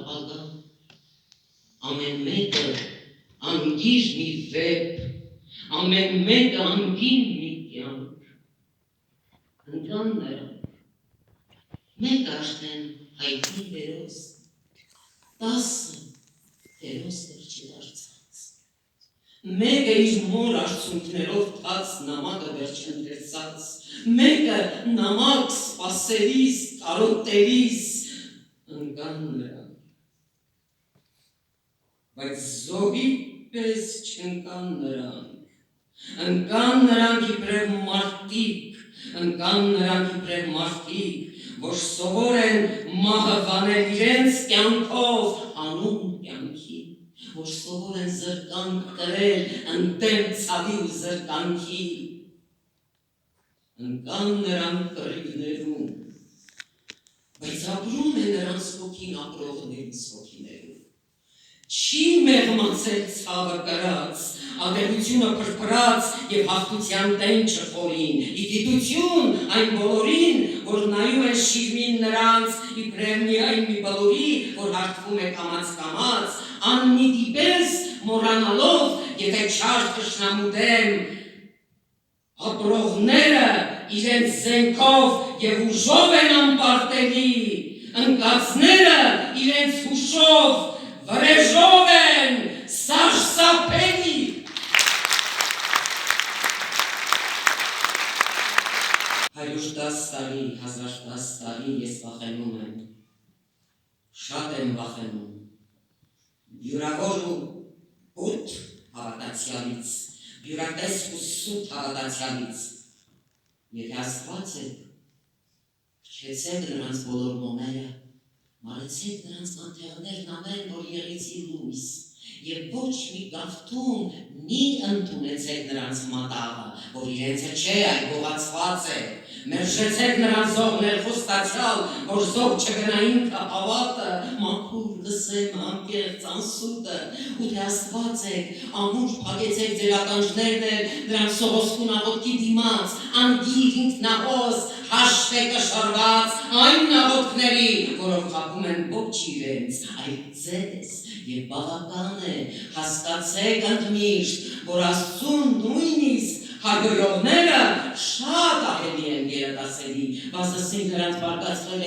ապագա, ամեն մեկը անգիր մի վեպ, ամեն մեկը անգին մի կյանք, ընկան նրանք, մեկ արդեն հայտնի հերոս, 10 հերոս դեռ չդարձած, մեկը իր մոր արցունքներով թաց նամակը դեռ չընթերցած, մեկը նամակ սպասելիս, կարոտելիս, ընկան նրանք, բայց զոհի պես չընկան նրանք, ընկան նրանք իբրև մարդիկ, ընկան նրանք իբրև մարդիկ, որ սովոր են մահը վանել իրենց կյանքով հանուն կյանքի, որ սովոր են զրկանք կրել ընդդեմ ցավի ու զրկանքի, ընկան նրանք կռիվներում, բայց ապրում է նրանց հոգին ապրողներից հոգիներում, չի մեղմացել ցավը կրած, ատելությունը փրփրած և հաղթության տենչը խորին, ի գիտություն այն բոլորին, որ նայում են շիրմին նրանց, իբրև միայն մի բլուրի, որ հարթվում է կամաց, աննիդի պես մոռանալով, եթե չար թշնամու դեմ, ապրողները իրենց զենքով և ուժով են անպարտելի, ընկածները իրենց հուշով, վրեժով են սարսափելի։ 110 տարի, 1010 տարի ես վախենում եմ, շատ եմ վախենում, յուրավոր ու հոտ հավատացյալից, յուրատեսկ ու սուտ հավատացյալից, եթե Աստված եք, քչեցեք նրանց բոլոր մոմերը, մարեցեք նրանց կանթեղներն ամեն, որ եղեցի լույս, և ոչ մի գաղթում մի ընդունեցեք նրանց մատաղը, որ իրենցը չէ, այլ գողացված է, մերժեցեք նրանց զոհներ խոստացյալ, որ զոհ չգնա ինքը հավատը, մաքուր լսեմ անկեղծ անսուտը, ու թե Աստված եք, ամուր փակեցեք ձեր ականջներն էլ նրանց սողոսկուն աղոտքի դիմաց, անգիր ինքնահոս, հաշտ է կշռված այն աղոտքների, որով խաբում են ոչ իրենց, այլ ձեզ, և բավական է, հասկացեք ընդմիշտ, որ Աստծուն նույնիսկ հարգողները շատ ահելի են գերադասելի, վասնզին նրանց բարգացրել